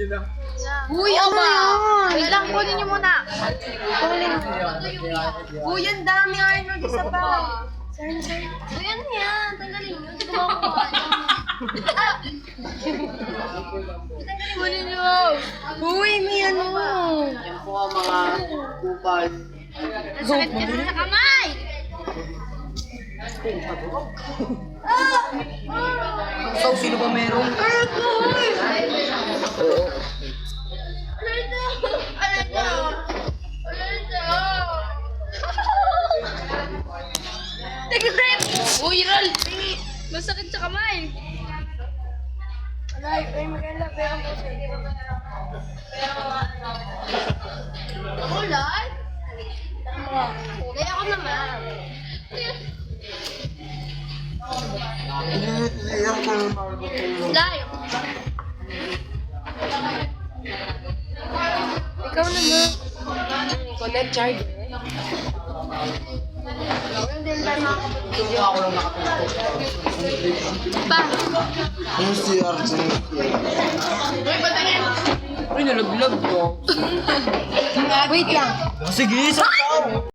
Uy, aba! Wait lang, kunin niyo muna. Uy, ang dami Arnold, isa pa. Uy, ano yan? Tanggalin niyo. Hindi ko makukuha. Tanggalin niyo. Uy, may ano. Yan po ang mga kupal. Sakit ka na sa kamay! So, sino ba meron? Take a breath! Uy, Rol! Masakit sa kamay! Ay, maganda, pero Kulay? Kulay ako naman. Kulay! ikaw naman. Connect charger. Hindi ako lang nakapagod. Pa! Yung si Arjun. Uy, nalaglag ko. Wait lang. Sige, isa